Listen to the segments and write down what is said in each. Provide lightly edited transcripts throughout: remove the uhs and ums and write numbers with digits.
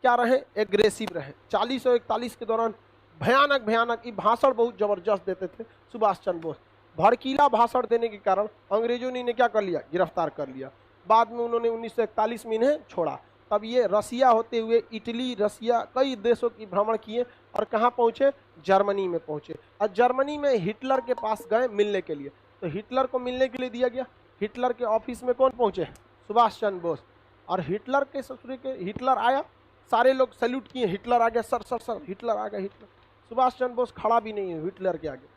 क्या रहे, एग्रेसिव रहे। 40 और 41 के दौरान भयानक भयानक ये भाषण बहुत जबरदस्त देते थे सुभाष चंद्र बोस। भड़कीला भाषण देने के कारण अंग्रेजों ने इन्हें क्या कर लिया, गिरफ्तार कर लिया। बाद में उन्होंने 1941 में इन्हें छोड़ा। तब ये रसिया होते हुए इटली, रसिया, कई देशों की भ्रमण किए और कहाँ पहुँचे, जर्मनी में पहुँचे। और जर्मनी में हिटलर के पास गए मिलने के लिए। तो हिटलर को मिलने के लिए दिया गया। हिटलर के ऑफिस में कौन पहुँचे, सुभाष चंद्र बोस। और हिटलर के ससुरे के, हिटलर आया, सारे लोग सैल्यूट किए, हिटलर आ गया, सर सर सर हिटलर आ गया। हिटलर, सुभाष चंद्र बोस खड़ा भी नहीं है हिटलर के आगे,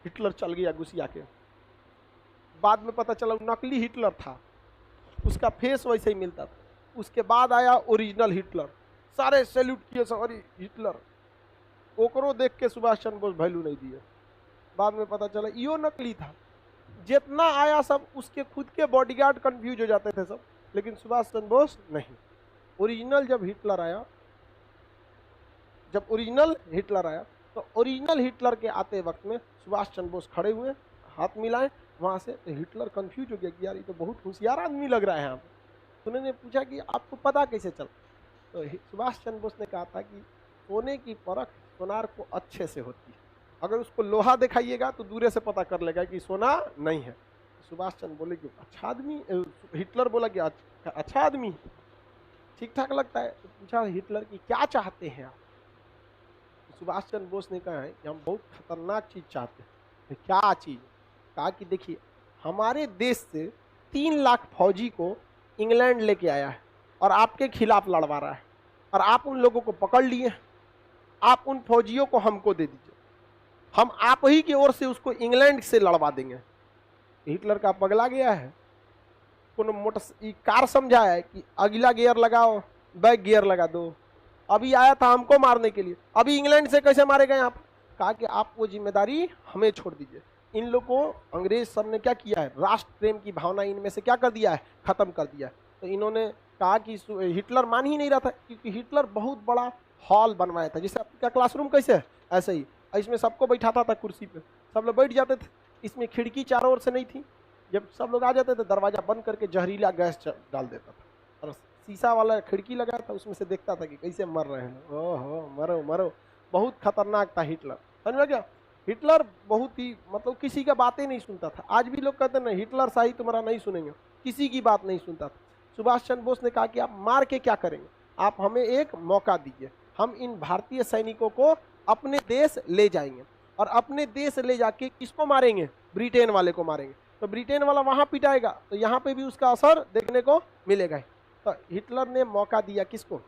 हिटलर चल गया गुस्सिया के। बाद में पता चला नकली हिटलर था, उसका फेस वैसे ही मिलता था। उसके बाद आया ओरिजिनल हिटलर, सारे सैल्यूट किए, सॉरी हिटलर। ओकरो देख के सुभाष चंद्र बोस वैल्यू नहीं दिए। बाद में पता चला यो नकली था। जितना आया सब उसके खुद के बॉडीगार्ड कंफ्यूज हो जाते थे सब, लेकिन सुभाष चंद्र बोस नहीं। ओरिजिनल जब हिटलर आया, जब ओरिजिनल हिटलर आया तो ओरिजिनल हिटलर के आते वक्त में सुभाष चंद्र बोस खड़े हुए, हाथ मिलाए वहाँ से। तो हिटलर कंफ्यूज हो गया कि यार ये तो बहुत होशियार आदमी लग रहा है हम। तो उन्होंने पूछा कि आपको पता कैसे चल। तो सुभाष चंद्र बोस ने कहा था कि सोने की परख सोनार को अच्छे से होती है, अगर उसको लोहा दिखाइएगा तो दूरे से पता कर लेगा कि सोना नहीं है। सुभाष चंद्र बोले कि अच्छा आदमी, हिटलर बोला कि अच्छा आदमी, ठीक ठाक लगता है। तो पूछा हिटलर की क्या चाहते हैं आप। सुभाष चंद्र बोस ने कहा है कि हम बहुत खतरनाक चीज चाहते हैं। क्या चीज, कहा कि देखिए हमारे देश से 3 लाख फौजी को इंग्लैंड लेके आया है और आपके खिलाफ लड़वा रहा है, और आप उन लोगों को पकड़ लिए, आप उन फौजियों को हमको दे दीजिए, हम आप ही की ओर से उसको इंग्लैंड से लड़वा देंगे। हिटलर का पगला गया है, कोनो मोटर कार समझा है कि अगला गियर लगाओ, बैक गियर लगा दो। अभी आया था हमको मारने के लिए, अभी इंग्लैंड से कैसे मारे गए आप। कहा कि आप वो जिम्मेदारी हमें छोड़ दीजिए। इन लोगों को अंग्रेज सब ने क्या किया है, राष्ट्र प्रेम की भावना इनमें से क्या कर दिया है, खत्म कर दिया है। तो इन्होंने कहा कि हिटलर मान ही नहीं रहा था, क्योंकि हिटलर बहुत बड़ा हॉल बनवाया था, जैसे आपका क्लासरूम कैसे है ऐसे ही, इसमें सबको बैठाता था कुर्सी पे, सब लोग बैठ जाते थे। इसमें खिड़की चारों ओर से नहीं थी, जब सब लोग आ जाते थे दरवाजा बंद करके जहरीला गैस डाल देता था, और शीशा वाला खिड़की लगाया था, उसमें से देखता था कि कैसे मर रहे हैं। ओहो मरो मरो, बहुत खतरनाक था हिटलर, समझ में क्या। हिटलर बहुत ही मतलब किसी का बातें नहीं सुनता था। आज भी लोग कहते हैं ना हिटलर शाही तुम्हारा नहीं सुनेंगे, किसी की बात नहीं सुनता था। सुभाष चंद्र बोस ने कहा कि आप मार के क्या करेंगे, आप हमें एक मौका दीजिए, हम इन भारतीय सैनिकों को अपने देश ले जाएंगे, और अपने देश ले जाके किसको मारेंगे, ब्रिटेन वाले को मारेंगे। तो ब्रिटेन वाला वहां पिटाएगा तो यहाँ पे भी उसका असर देखने को मिलेगा। तो हिटलर ने मौका दिया किसको,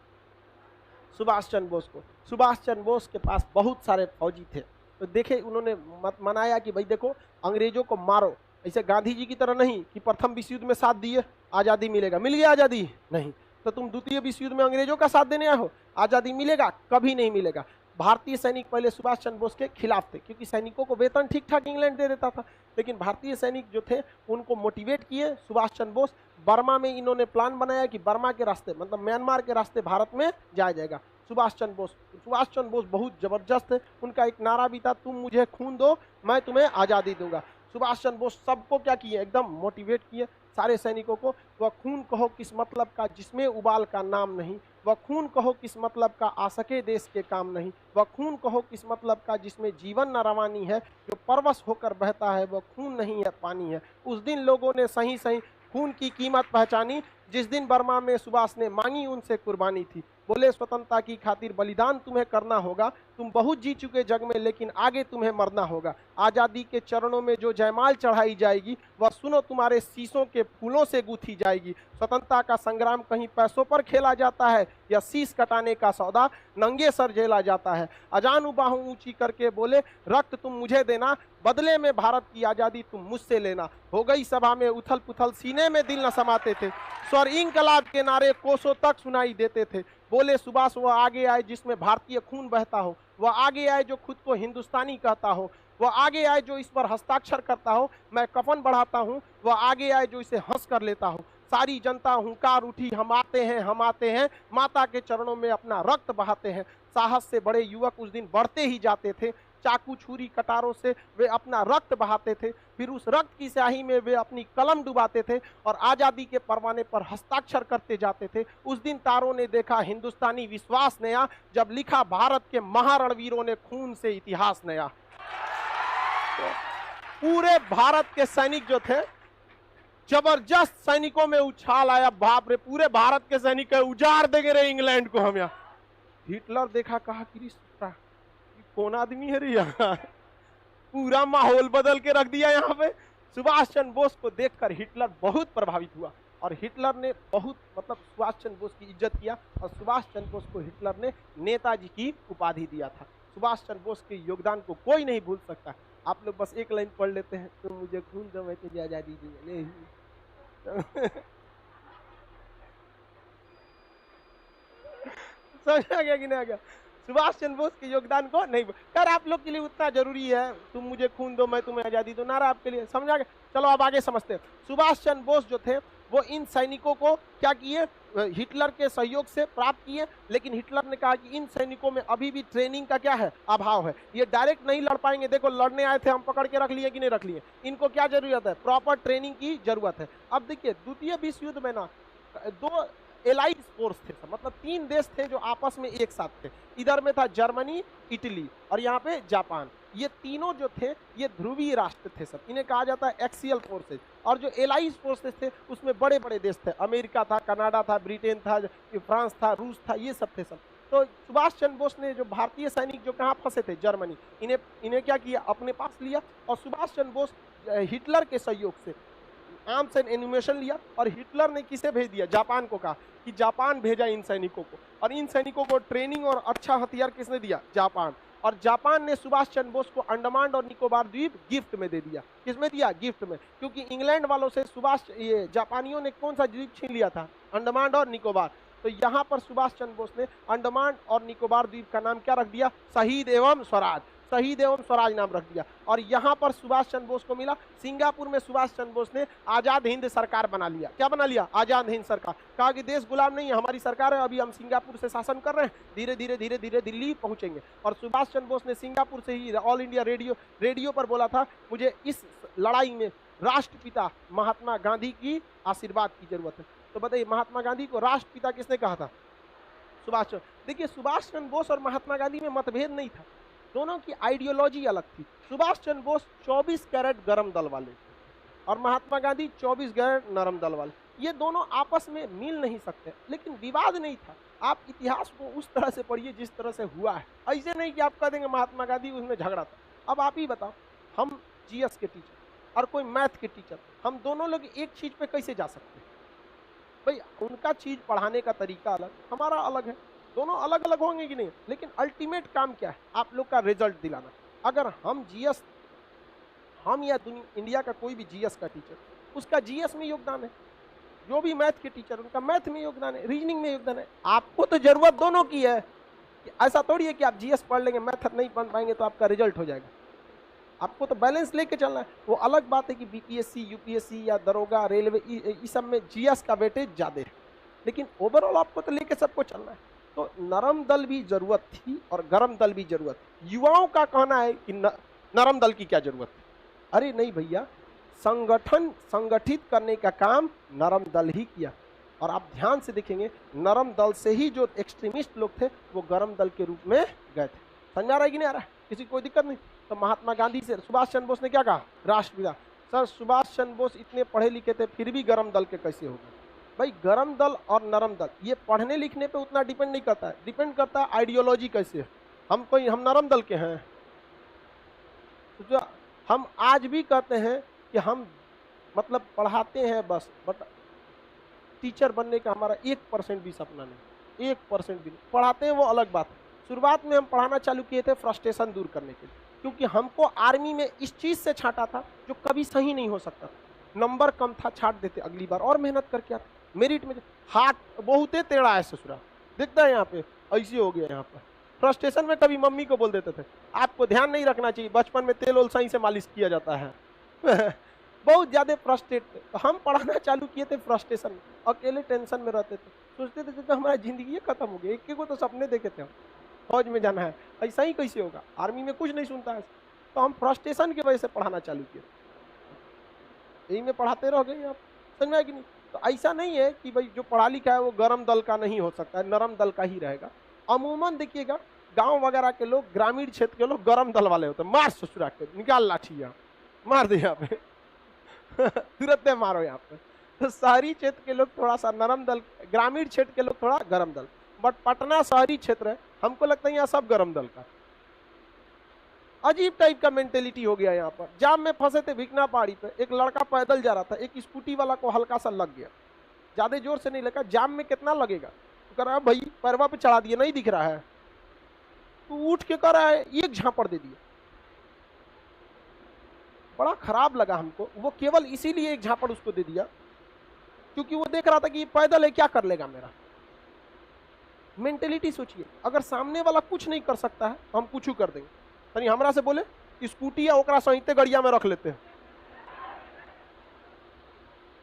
सुभाष चंद्र बोस को। सुभाष चंद्र बोस के पास बहुत सारे फौजी थे, तो देखे उन्होंने मनाया कि भाई देखो अंग्रेजों को मारो, ऐसे गांधी जी की तरह नहीं कि प्रथम विश्व युद्ध में साथ दिए आज़ादी मिलेगा, मिल गया आज़ादी, नहीं। तो तुम द्वितीय विश्व युद्ध में अंग्रेजों का साथ देने आए हो, आज़ादी मिलेगा, कभी नहीं मिलेगा। भारतीय सैनिक पहले सुभाष चंद्र बोस के खिलाफ थे, क्योंकि सैनिकों को वेतन ठीक ठाक इंग्लैंड दे देता था, लेकिन भारतीय सैनिक जो थे उनको मोटिवेट किए सुभाष चंद्र बोस। बर्मा में इन्होंने प्लान बनाया कि बर्मा के रास्ते मतलब म्यांमार के रास्ते भारत में जाया जाएगा। सुभाष चंद्र बोस बहुत जबरदस्त थे, उनका एक नारा भी था, तुम मुझे खून दो मैं तुम्हें आज़ादी दूंगा। सुभाष चंद्र बोस सबको क्या किए, एकदम मोटिवेट किए सारे सैनिकों को। वह खून कहो किस मतलब का जिसमें उबाल का नाम नहीं, वह खून कहो किस मतलब का आ सके देश के काम नहीं, वह खून कहो किस मतलब का जिसमें जीवन न रवानी है, जो परवश होकर बहता है वह खून नहीं है पानी है। उस दिन लोगों ने सही सही खून की कीमत पहचानी, जिस दिन बर्मा में सुभाष ने मांगी उनसे कुर्बानी थी। बोले स्वतंत्रता की खातिर बलिदान तुम्हें करना होगा, तुम बहुत जी चुके जग में लेकिन आगे तुम्हें मरना होगा। आज़ादी के चरणों में जो जयमाल चढ़ाई जाएगी वह सुनो तुम्हारे शीशों के फूलों से गूंथी जाएगी। स्वतंत्रता का संग्राम कहीं पैसों पर खेला जाता है या शीश कटाने का सौदा नंगे सर झेला जाता है। अजान बाहों ऊंची करके बोले रक्त तुम मुझे देना, बदले में भारत की आज़ादी तुम मुझसे लेना। हो गई सभा में उथल पुथल, सीने में दिल न समाते थे, स्वर इंकलाब के नारे कोसों तक सुनाई देते थे। बोले सुभाष वह आगे आए जिसमें भारतीय खून बहता हो, वह आगे आए जो खुद को हिंदुस्तानी कहता हो, वह आगे आए जो इस पर हस्ताक्षर करता हो, मैं कफन बढ़ाता हूँ, वह आगे आए जो इसे हंस कर लेता हो। सारी जनता हुंकार उठी, हम आते हैं, माता के चरणों में अपना रक्त बहाते हैं। साहस से बड़े युवक उस दिन बढ़ते ही जाते थे, चाकू छुरी कटारों से वे अपना रक्त बहाते थे, फिर उस रक्त की स्याही में वे अपनी कलम डुबाते थे और आजादी के परवाने पर हस्ताक्षर करते जाते थे। उस दिन तारों ने देखा हिंदुस्तानी विश्वास नया, जब लिखा भारत के महारणवीरों ने खून से इतिहास नया। तो पूरे भारत के सैनिक जो थे, जबरदस्त सैनिकों में उछाल आया, बाप रे पूरे भारत के सैनिक उजाड़ देंगे रे इंग्लैंड को हम। यहाँ हिटलर देखा, कहा कि कौन आदमी है रे, यहाँ पूरा माहौल बदल के रख दिया यहाँ पे। सुभाष चंद्र बोस को देखकर हिटलर बहुत प्रभावित हुआ और हिटलर ने बहुत सुभाष चंद्र बोस की इज्जत किया और सुभाष चंद्र बोस को हिटलर ने नेताजी की उपाधि दिया था। सुभाष चंद्र बोस के योगदान को कोई नहीं भूल सकता। आप लोग बस एक लाइन पढ़ लेते हैं, तुम मुझे खून दो मैं तुझे आजादी दूंगा। समझ आ गया कि नहीं आ गया? सुभाष चंद्र बोस के योगदान को नहीं यार, आप लोग के लिए उतना जरूरी है, तुम मुझे खून दो मैं तुम्हें आजादी दो, नारा आपके लिए, समझ आ गया? चलो अब आगे समझते हैं। सुभाष चंद्र बोस जो थे वो इन सैनिकों को क्या किए, हिटलर के सहयोग से प्राप्त किए, लेकिन हिटलर ने कहा कि इन सैनिकों में अभी भी ट्रेनिंग का क्या है, अभाव है, ये डायरेक्ट नहीं लड़ पाएंगे। देखो लड़ने आए थे, हम पकड़ के रख लिए कि नहीं रख लिए, इनको क्या जरूरत है, प्रॉपर ट्रेनिंग की जरूरत है। अब देखिए द्वितीय विश्व युद्ध में ना दो एलाइड फोर्स थे, मतलब 3 देश थे जो आपस में एक साथ थे। इधर में था जर्मनी, इटली और यहाँ पे जापान। ये तीनों जो थे ये ध्रुवीय राष्ट्र थे सब, इन्हें कहा जाता है एक्सियल फोर्सेज। और जो एलाइड फोर्सेज थे उसमें बड़े बड़े देश थे, अमेरिका था, कनाडा था, ब्रिटेन था, फ्रांस था, रूस था, ये सब थे सब। तो सुभाष चंद्र बोस ने जो भारतीय सैनिक जो कहाँ फंसे थे, जर्मनी, इन्हें क्या किया, अपने पास लिया और सुभाष चंद्र बोस हिटलर के सहयोग से आर्म्स एंड एनिमेशन लिया और हिटलर ने किसे भेज दिया, जापान को, कहा कि जापान भेजा इन सैनिकों को। और इन सैनिकों को ट्रेनिंग और अच्छा हथियार किसने दिया, जापान। और जापान ने सुभाष चंद्र बोस को अंडमान और निकोबार द्वीप गिफ्ट में दे दिया। किसमें दिया, गिफ्ट में, क्योंकि इंग्लैंड वालों से ये जापानियों ने कौन सा द्वीप छीन लिया था, अंडमान और निकोबार। तो यहाँ पर सुभाष चंद्र बोस ने अंडमान और निकोबार द्वीप का नाम क्या रख दिया, शहीद एवं स्वराज, शहीद एवं स्वराज नाम रख दिया। और यहाँ पर सुभाष चंद्र बोस को मिला, सिंगापुर में सुभाष चंद्र बोस ने आजाद हिंद सरकार बना लिया। क्या बना लिया, आजाद हिंद सरकार। कहा कि देश गुलाम नहीं है, हमारी सरकार है, अभी हम सिंगापुर से शासन कर रहे हैं, धीरे धीरे धीरे धीरे दिल्ली पहुंचेंगे। और सुभाष चंद्र बोस ने सिंगापुर से ही ऑल इंडिया रेडियो पर बोला था, मुझे इस लड़ाई में राष्ट्रपिता महात्मा गांधी की आशीर्वाद की जरूरत है। तो बताइए महात्मा गांधी को राष्ट्रपिता किसने कहा था, सुभाष चंद्र। देखिए सुभाष चंद्र बोस और महात्मा गांधी में मतभेद नहीं था, दोनों की आइडियोलॉजी अलग थी। सुभाष चंद्र बोस 24 कैरेट गरम दल वाले थे और महात्मा गांधी 24 कैरेट नरम दल वाले। ये दोनों आपस में मिल नहीं सकते, लेकिन विवाद नहीं था। आप इतिहास को उस तरह से पढ़िए जिस तरह से हुआ है, ऐसे नहीं कि आप कह देंगे महात्मा गांधी उसमें झगड़ा था। अब आप ही बताओ, हम जीएस के टीचर और कोई मैथ के टीचर, हम दोनों लोग एक चीज पे कैसे जा सकते हैं भाई? उनका चीज पढ़ाने का तरीका अलग, हमारा अलग है, दोनों अलग अलग होंगे कि नहीं, लेकिन अल्टीमेट काम क्या है, आप लोग का रिजल्ट दिलाना। अगर हम जीएस, हम या इंडिया का कोई भी जीएस का टीचर, उसका जीएस में योगदान है, जो भी मैथ के टीचर उनका मैथ में योगदान है, रीजनिंग में योगदान है। आपको तो जरूरत दोनों की है, ऐसा थोड़ी है कि आप जीएस पढ़ लेंगे मैथ नहीं पढ़ पाएंगे तो आपका रिजल्ट हो जाएगा। आपको तो बैलेंस लेके चलना है। वो अलग बात है कि बीपीएससी, यूपीएससी या दरोगा, रेलवे, इस सब में जीएस का वेटेज ज्यादा है, लेकिन ओवरऑल आपको तो लेके सबको चलना है। तो नरम दल भी जरूरत थी और गरम दल भी जरूरत थी। युवाओं का कहना है कि नरम दल की क्या जरूरत है? अरे नहीं भैया, संगठित करने का काम नरम दल ही किया। और आप ध्यान से देखेंगे, नरम दल से ही जो एक्सट्रीमिस्ट लोग थे वो गरम दल के रूप में गए थे। समझ आ रहा है कि नहीं आ रहा है? किसी कोई दिक्कत नहीं। तो महात्मा गांधी से सुभाष चंद्र बोस ने क्या कहा, राष्ट्रपिता। सर सुभाष चंद्र बोस इतने पढ़े लिखे थे फिर भी गरम दल के कैसे हो गए? भाई गरम दल और नरम दल ये पढ़ने लिखने पे उतना डिपेंड नहीं करता है, डिपेंड करता है आइडियोलॉजी कैसे है। हम नरम दल के हैं, तो हम आज भी कहते हैं कि हम मतलब पढ़ाते हैं बस, बट टीचर बनने का हमारा 1% भी सपना नहीं, 1% भी नहीं। पढ़ाते हैं वो अलग बात है। शुरुआत में हम पढ़ाना चालू किए थे फ्रस्ट्रेशन दूर करने के लिए, क्योंकि हमको आर्मी में इस चीज़ से छांटा था जो कभी सही नहीं हो सकता था। नंबर कम था, छाट देते, अगली बार और मेहनत करके आते। मेरिट में हाथ बहुत टेढ़ा है ससुरा, दिखता है यहाँ पे, ऐसे हो गया यहाँ पर। फ्रस्ट्रेशन में कभी मम्मी को बोल देते थे, आपको ध्यान नहीं रखना चाहिए, बचपन में तेल ओल सही से मालिश किया जाता है। बहुत ज़्यादा फ्रस्ट्रेट थे। तो हम पढ़ाना चालू किए थे फ्रस्ट्रेशन में, अकेले टेंशन में रहते थे, सोचते थे कि हमारा जिंदगी खत्म हो गई। एक को तो सपने देखे थे हम, फौज में जाना है, ऐसा ही कैसे होगा? आर्मी में कुछ नहीं सुनता है। तो हम फ्रस्ट्रेशन की वजह से पढ़ाना चालू किए, यही में पढ़ाते रह गए आप, समझ में आया कि नहीं? तो ऐसा नहीं है कि भाई जो पढ़ा लिखा है वो गरम दल का नहीं हो सकता है, नरम दल का ही रहेगा। अमूमन देखिएगा गांव वगैरह के लोग, ग्रामीण क्षेत्र के लोग गरम दल वाले होते हैं, मार ससुरा के, निकाल लाठी यहाँ, मार दे यहाँ पे तुरंत मारो यहाँ पे। तो शहरी क्षेत्र के लोग थोड़ा सा नरम दल, ग्रामीण क्षेत्र के लोग थोड़ा गरम दल, बट पटना शहरी क्षेत्र है, हमको लगता है यहाँ सब गरम दल का। अजीब टाइप का मेंटेलिटी हो गया यहाँ पर। जाम में फंसे थे भिकना पहाड़ी पे, एक लड़का पैदल जा रहा था, एक स्कूटी वाला को हल्का सा लग गया, ज्यादा जोर से नहीं लगा, जाम में कितना लगेगा, तो कह रहा है भाई पैरवा पे चढ़ा दिया, नहीं दिख रहा है, तो उठ के कह रहा है एक झापड़ दे दिया। बड़ा खराब लगा हमको, वो केवल इसीलिए एक झापड़ उसको दे दिया क्योंकि वो देख रहा था कि ये पैदल है, क्या कर लेगा मेरा। मेंटेलिटी सोचिए, अगर सामने वाला कुछ नहीं कर सकता है तो हम कुछ कर देंगे। तनी हमरा से बोले स्कूटी या ओकरा सहिते गड़िया में रख लेते हैं,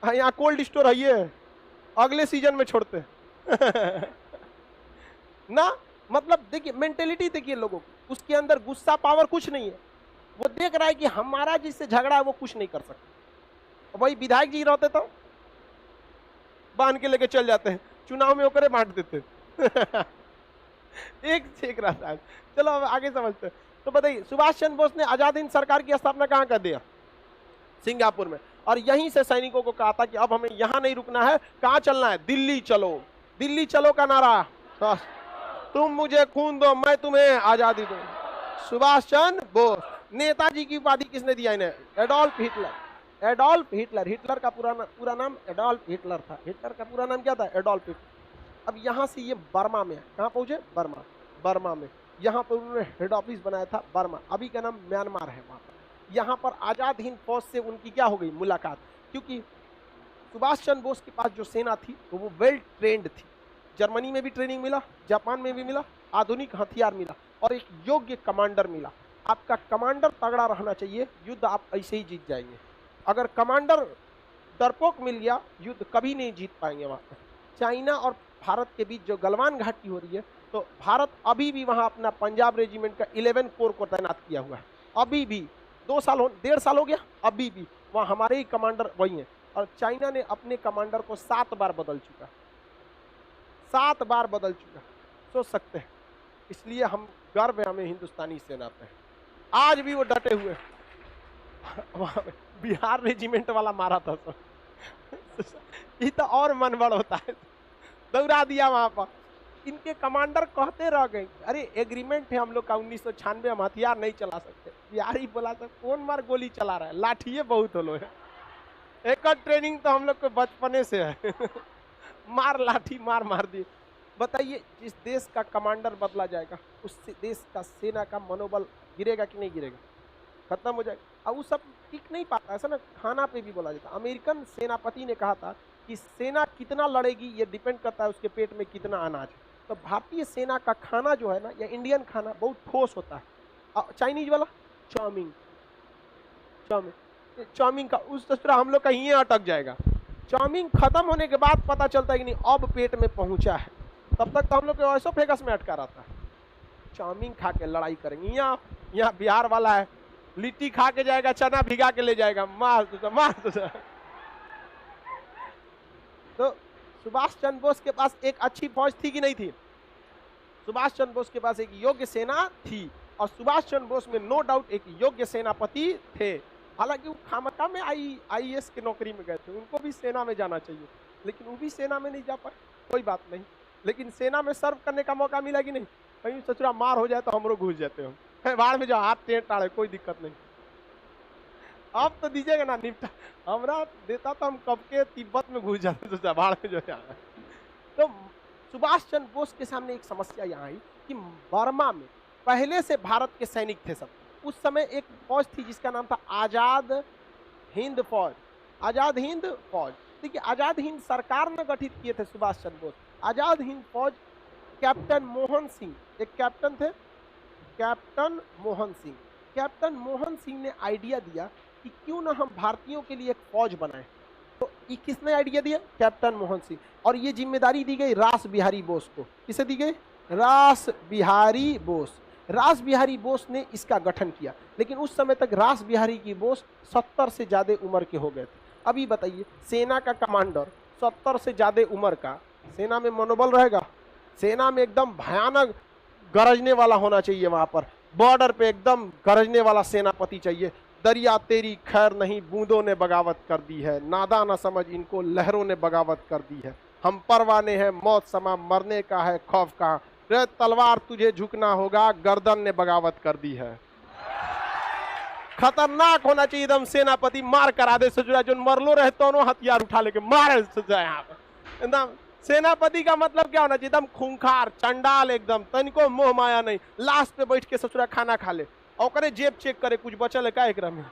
हाँ यहाँ कोल्ड स्टोर है, ये अगले सीजन में छोड़ते हैं ना। मतलब देखिए मेंटेलिटी देखिए लोगों की, उसके अंदर गुस्सा पावर कुछ नहीं है, वो देख रहा है कि हमारा जिससे झगड़ा है वो कुछ नहीं कर सकता। वही विधायक जी रहते तो बांध के लेके चल जाते हैं, चुनाव में होकर बांट देते एक से एक रहता है। चलो अब आगे समझते हैं। तो बताइए सुभाष चंद्र बोस ने आजाद हिंद सरकार की स्थापना कहाँ कर दिया? सिंगापुर में। और यहीं से सैनिकों को कहा था कि अब हमें यहां नहीं रुकना है, कहां चलना है? दिल्ली चलो। दिल्ली चलो का नारा, तुम मुझे खून दो मैं तुम्हें आजादी दूं। सुभाष चंद्र बोस। नेताजी की उपाधि किसने दिया इन्हें? Adolf Hitler. Adolf Hitler, Hitler का पूरा नाम एडोल्फ हिटलर था। हिटलर का पूरा नाम क्या था? Adolf Hitler. अब यहां से ये बर्मा में, कहां पहुंचे? बर्मा। बर्मा में यहाँ पर उन्होंने हेड ऑफिस बनाया था, बर्मा, अभी का नाम म्यांमार है। वहां पर यहाँ पर आजाद हिंद फौज से उनकी क्या हो गई? मुलाकात। क्योंकि सुभाष चंद्र बोस के पास जो सेना थी तो वो वेल ट्रेंड थी, जर्मनी में भी ट्रेनिंग मिला, जापान में भी मिला, आधुनिक हथियार मिला और एक योग्य कमांडर मिला। आपका कमांडर तगड़ा रहना चाहिए, युद्ध आप ऐसे ही जीत जाएंगे। अगर कमांडर डरपोक मिल गया, युद्ध कभी नहीं जीत पाएंगे। वहां पर चाइना और भारत के बीच जो गलवान घाटी हो रही है, तो भारत अभी भी वहां अपना पंजाब रेजिमेंट का 11 कोर को तैनात किया हुआ है। अभी भी 1.5 साल हो गया, अभी भी वहां हमारे ही कमांडर वही हैं। और चाइना ने अपने कमांडर को 7 बार बदल चुका, 7 बार बदल चुका, सोच सकते हैं। इसलिए हम गर्व है हमें हिंदुस्तानी सेना पे, आज भी वो डटे हुए। बिहार रेजिमेंट वाला मारा था ये तो और मन बड़ होता है, दौड़ा दिया वहां पर। इनके कमांडर कहते रह गए, अरे एग्रीमेंट है हम लोग का 1996, हम हथियार नहीं चला सकते। बिहारी बोला था कौन मार गोली चला रहा है, लाठिए बहुत हो लो है। एक ट्रेनिंग तो हम लोग को बचपने से है मार लाठी मार दी। बताइए जिस देश का कमांडर बदला जाएगा उस देश का सेना का मनोबल गिरेगा कि नहीं गिरेगा? खत्म हो जाएगा। अब वो सब टिक नहीं पाता, ऐसा ना खाना पे भी बोला जाता। अमेरिकन सेनापति ने कहा था कि सेना कितना लड़ेगी ये डिपेंड करता है उसके पेट में कितना अनाज है। तो भारतीय सेना का खाना जो है ना, या इंडियन खाना बहुत ठोस होता है। चाइनीज वाला चाउमीन, चाउमीन का उस तरह हम लोग का ही अटक जाएगा। चाउमीन खत्म होने के बाद पता चलता है कि नहीं अब पेट में पहुंचा है, तब तक तो हम लोग को ऐसा फेगस में अटका रहता है। चाउमीन खा के लड़ाई करेंगे। यहाँ बिहार वाला है, लिट्टी खा के जाएगा, चना भिगा के ले जाएगा, मार तो सुभाष चंद्र बोस के पास एक अच्छी फौज थी कि नहीं थी? सुभाष चंद्र बोस के पास एक योग्य सेना थी, और सुभाष चंद्र बोस में नो डाउट एक योग्य सेनापति थे। हालांकि वो खामखा में आईएएस की नौकरी में गए थे, उनको भी सेना में जाना चाहिए, लेकिन वो भी सेना में नहीं जा पाए। कोई बात नहीं, लेकिन सेना में सर्व करने का मौका मिला कि नहीं? कहीं सचुरा मार हो जाए तो हमरो घुस जाते हो, बाढ़ में जाओ, हाथ टेढ़ टाढ़े, कोई दिक्कत नहीं। अब तो दीजिएगा ना निपटा, हमरा देता तो हम कब के तिब्बत में घुस जाते थे, बाढ़ में जो है। तो सुभाष चंद्र बोस के सामने एक समस्या यहाँ आई कि बर्मा में पहले से भारत के सैनिक थे सब। उस समय एक फौज थी जिसका नाम था आजाद हिंद फौज। आजाद हिंद फौज, देखिए आजाद हिंद सरकार ने गठित किए थे सुभाष चंद्र बोस। आजाद हिंद फौज कैप्टन मोहन सिंह, एक कैप्टन थे, कैप्टन मोहन सिंह। कैप्टन मोहन सिंह ने आइडिया दिया कि क्यों ना हम भारतीयों के लिए एक फौज बनाएं। तो ये किसने आइडिया दिया? कैप्टन मोहन सिंह। और ये जिम्मेदारी दी गई रास बिहारी बोस को। किसे दी गई? रास बिहारी बोस। रास बिहारी बोस ने इसका गठन किया, लेकिन उस समय तक रास बिहारी की बोस 70 से ज्यादा उम्र के हो गए थे। अभी बताइए, सेना का कमांडर 70 से ज्यादा उम्र का, सेना में मनोबल रहेगा? सेना में एकदम भयानक गरजने वाला होना चाहिए, वहां पर बॉर्डर पे एकदम गरजने वाला सेनापति चाहिए। दरिया तेरी खैर नहीं, बूंदों ने बगावत कर दी है, नादा न समझ इनको, लहरों ने बगावत कर दी है। हम परवाने हैं मौत समा, मरने का है खौफ कहां, रे तलवार तुझे झुकना होगा, गर्दन ने बगावत कर दी है। खतरनाक होना चाहिए एकदम सेनापति, मार करा दे सजुरा, जो मरलो रहे दोनों हथियार उठा लेके मारे सजुरा। यहाँ पर एकदम सेनापति का मतलब क्या होना चाहिए? एकदम खूंखार, चंडाल, एकदम तनिको मोह माया नहीं, लाश पे बैठ के ससुरा खाना खा ले और करे जेब चेक करे कुछ बचल है का एकरा में।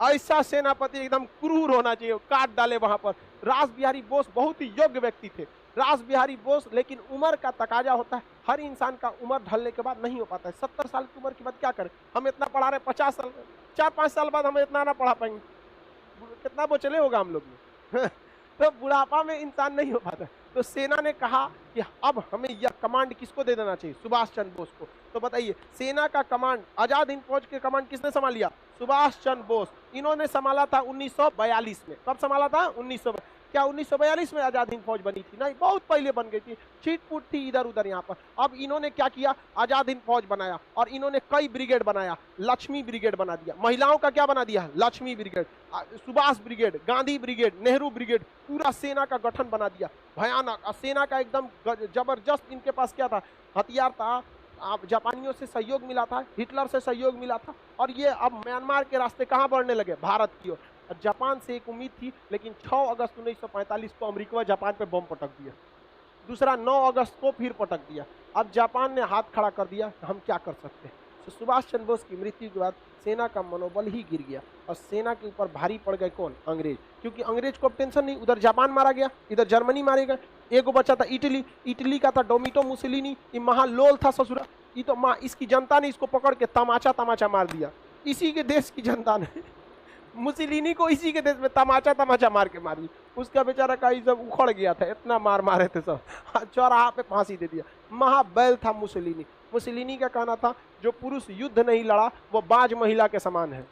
ऐसा सेनापति एकदम क्रूर होना चाहिए, काट डाले वहां पर। रास बिहारी बोस बहुत ही योग्य व्यक्ति थे, रास बिहारी बोस। लेकिन उम्र का तकाजा होता है, हर इंसान का उम्र ढलने के बाद नहीं हो पाता है। 70 साल की उम्र के बाद क्या करें? हम इतना पढ़ा रहे 50 साल, 4-5 साल बाद हम इतना ना पढ़ा पाएंगे, कितना बोचले होगा हम लोग में। तो बुढ़ापा में इंसान नहीं हो पाता। तो सेना ने कहा कि अब हमें यह कमांड किसको दे देना चाहिए? सुभाष चंद्र बोस को। तो बताइए, सेना का कमांड, आजाद हिंद फौज के कमांड किसने संभाल लिया? सुभाष चंद्र बोस। इन्होंने संभाला था 1942 में। कब संभाला था? 1900। क्या 1942 में आजाद हिंद फौज बनी थी? नहीं, बहुत पहले बन गई थी, छिटपुट थी इधर उधर यहाँ पर। अब इन्होंने क्या किया? आजाद हिंद फौज बनाया और इन्होंने कई ब्रिगेड बनाया। लक्ष्मी ब्रिगेड बना दिया, महिलाओं का क्या बना दिया? Lakshmi brigade, Subhash brigade, Gandhi brigade, Nehru brigade, पूरा सेना का गठन बना दिया, भयानक। और सेना का एकदम जबरदस्त इनके पास क्या था? हथियार था। जापानियों से सहयोग मिला था, हिटलर से सहयोग मिला था, और ये अब म्यांमार के रास्ते कहाँ बढ़ने लगे? भारत की ओर। जापान से एक उम्मीद थी, लेकिन 6 अगस्त 1945 को अमेरिका जापान पे बम पटक दिया। दूसरा 9 अगस्त को फिर पटक दिया। अब जापान ने हाथ खड़ा कर दिया, हम क्या कर सकते हैं? तो सुभाष चंद्र बोस की मृत्यु के बाद सेना का मनोबल ही गिर गया और सेना के ऊपर भारी पड़ गए कौन? अंग्रेज। क्योंकि अंग्रेज को अब टेंशन नहीं, उधर जापान मारा गया, इधर जर्मनी मारे गए। एगो बच्चा था इटली, इटली का था डोमिटो मुसोलिनी, ये महालोल था ससुरा। ये तो माँ, इसकी जनता ने इसको पकड़ के तमाचा तमाचा मार दिया, इसी के देश की जनता ने। मुसोलिनी को इसी के देश में तमाचा तमाचा मार के मारी। उसका बेचारा का सब उखड़ गया था, इतना मार मारे थे सब, चौराहा पे फांसी दे दिया। महाबैल था मुसोलिनी। मुसोलिनी का कहना था, जो पुरुष युद्ध नहीं लड़ा वो बाज महिला के समान है।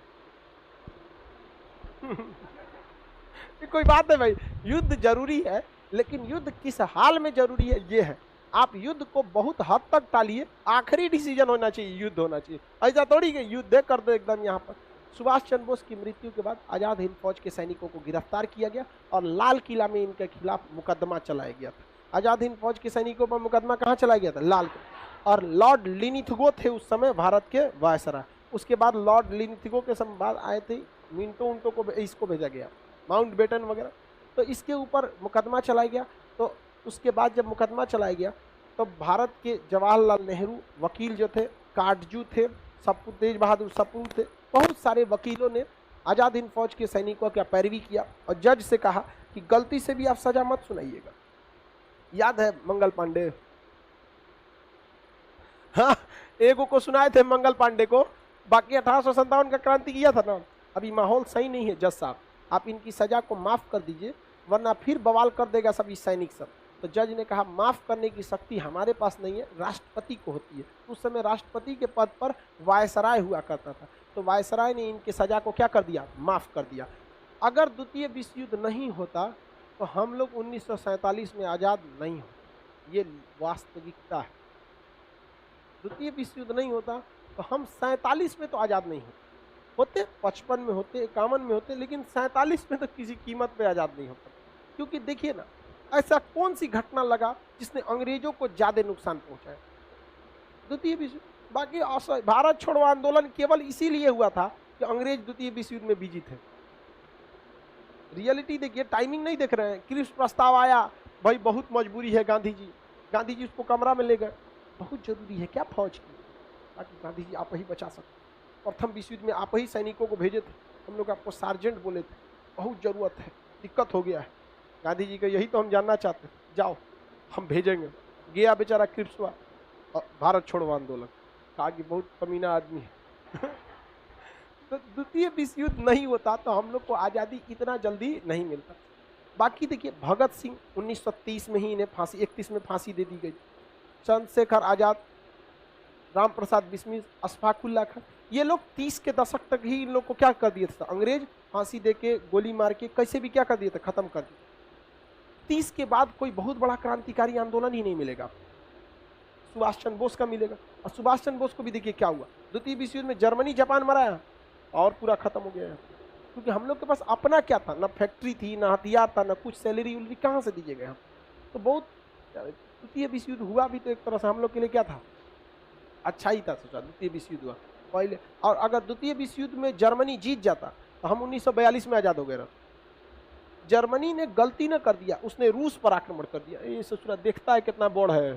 कोई बात है भाई, युद्ध जरूरी है, लेकिन युद्ध किस हाल में जरूरी है ये है। आप युद्ध को बहुत हद तक टालिए, आखिरी डिसीजन होना चाहिए, युद्ध होना चाहिए। ऐसा थोड़ी कि युद्ध कर दो एकदम। यहाँ पर सुभाष चंद्र बोस की मृत्यु के बाद आजाद हिंद फौज के सैनिकों को गिरफ्तार किया गया और लाल किला में इनके खिलाफ मुकदमा चलाया गया था। आजाद हिंद फौज के सैनिकों पर मुकदमा कहाँ चलाया गया था? लाल किला। और लॉर्ड लिनिथगो थे उस समय भारत के वायसराय। उसके बाद लॉर्ड लिनिथगो के समय बाद आए थे मिंटो उंटो को, इसको भेजा गया, माउंट बेटन वगैरह। तो इसके ऊपर मुकदमा चलाया गया। तो उसके बाद जब मुकदमा चलाया गया तो भारत के जवाहरलाल नेहरू वकील जो थे, काटजू थे, सप्पू, तेज बहादुर सप्पू थे, बहुत सारे वकीलों ने आजाद हिंद फौज के सैनिकों का पैरवी किया और जज से कहा कि गलती से भी आप सजा मत सुनाइएगा। याद है मंगल पांडे? हाँ, एगो को सुनाए थे मंगल पांडे को, बाकी 1857 का क्रांति किया था ना। अभी माहौल सही नहीं है जज साहब, आप इनकी सजा को माफ कर दीजिए वरना फिर बवाल कर देगा सभी सैनिक सब। तो जज ने कहा माफ करने की शक्ति हमारे पास नहीं है, राष्ट्रपति को होती है। उस समय राष्ट्रपति के पद पर वायसराय हुआ करता था। तो वायसराय ने इनकी सजा को क्या कर दिया? माफ कर दिया। अगर द्वितीय विश्व युद्ध नहीं होता तो हम लोग 1947 में आज़ाद नहीं होते, ये वास्तविकता है। द्वितीय विश्व युद्ध नहीं होता तो हम 47 में तो आज़ाद नहीं होते, 55 में होते, 51 में होते, लेकिन 47 में तो किसी कीमत पे आज़ाद नहीं होता। क्योंकि देखिए ना, ऐसा कौन सी घटना लगा जिसने अंग्रेजों को ज्यादा नुकसान पहुंचाया? द्वितीय विश्व। बाकी भारत छोड़ो आंदोलन केवल इसीलिए हुआ था कि अंग्रेज द्वितीय विश्व युद्ध में बिजी थे। रियलिटी देखिए, टाइमिंग नहीं देख रहे हैं। क्रिप्स प्रस्ताव आया, भाई बहुत मजबूरी है, गांधी जी उसको कमरा में ले गए, बहुत जरूरी है क्या फौज की, ताकि गांधी जी आप ही बचा सकते। प्रथम विश्व युद्ध में आप ही सैनिकों को भेजे थे, हम लोग आपको सार्जेंट बोले थे, बहुत जरूरत है, दिक्कत हो गया है। गांधी जी का यही तो हम जानना चाहते हैं, जाओ हम भेजेंगे। गया बेचारा क्रिप्स हुआ और भारत छोड़ो आंदोलन, कहा कि बहुत कमीना आदमी है। तो द्वितीय विश्व युद्ध नहीं होता तो हम लोग को आज़ादी इतना जल्दी नहीं मिलता। बाकी देखिए, भगत सिंह 1930 में ही इन्हें फांसी, 31 में फांसी दे दी गई। चंद्रशेखर आजाद, राम प्रसाद बिस्मिल, अशफाकुल्ला खान, ये लोग 30 के दशक तक ही इन लोग को क्या कर दिए थे, अंग्रेज फांसी दे के गोली मार के कैसे भी क्या कर दिए थे, खत्म कर दिए। 30 के बाद कोई बहुत बड़ा क्रांतिकारी आंदोलन ही नहीं मिलेगा, सुभाष चंद्र बोस का मिलेगा। और सुभाष चंद्र बोस को भी देखिए क्या हुआ, द्वितीय विश्व युद्ध में जर्मनी जापान मराया और पूरा खत्म हो गया, क्योंकि हम लोग के पास अपना क्या था, ना फैक्ट्री थी, ना हथियार था, ना कुछ सैलरी उलरी कहाँ से दीजिएगा हम। तो बहुत द्वितीय विश्व युद्ध हुआ भी तो एक तरह से हम लोग के लिए क्या था, अच्छा ही था। सोचा द्वितीय विश्व युद्ध हुआ पहले, और अगर द्वितीय विश्व युद्ध में जर्मनी जीत जाता तो हम 1942 में आजाद हो गए रहते। जर्मनी ने गलती न कर दिया, उसने रूस पर आक्रमण कर दिया। ये सोच रहा देखता है कितना बड़ है,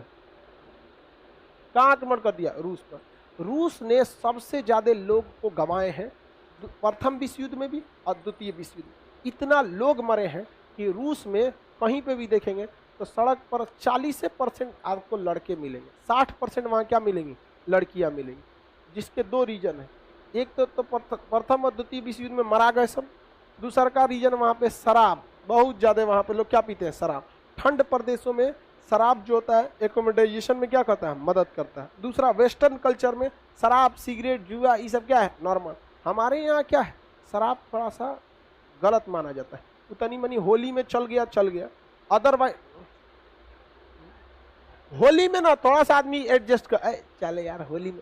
कहाँ आक्रमण कर दिया, रूस पर। रूस ने सबसे ज्यादा लोग को गंवाए हैं, प्रथम विश्व युद्ध में भी और द्वितीय विश्व युद्ध में। इतना लोग मरे हैं कि रूस में कहीं पे भी देखेंगे तो सड़क पर 40% आपको लड़के मिलेंगे, 60% वहाँ क्या मिलेंगी, लड़कियां मिलेंगी। जिसके दो रीजन है, एक तो प्रथम और द्वितीय विश्व युद्ध में मरा गए सब, दूसरा का रीजन वहाँ पे शराब बहुत ज्यादा, वहाँ पे लोग क्या पीते हैं, शराब। ठंड प्रदेशों में शराब जो होता है एकोमोडाइजेशन में क्या करता है, मदद करता है। दूसरा वेस्टर्न कल्चर में शराब, सिगरेट, जुआ ये सब क्या है, नॉर्मल। हमारे यहाँ क्या है, शराब थोड़ा सा गलत माना जाता है, उतनी मनी होली में चल गया, अदरवाइज होली में ना थोड़ा सा आदमी एडजस्ट कर चले यार होली में,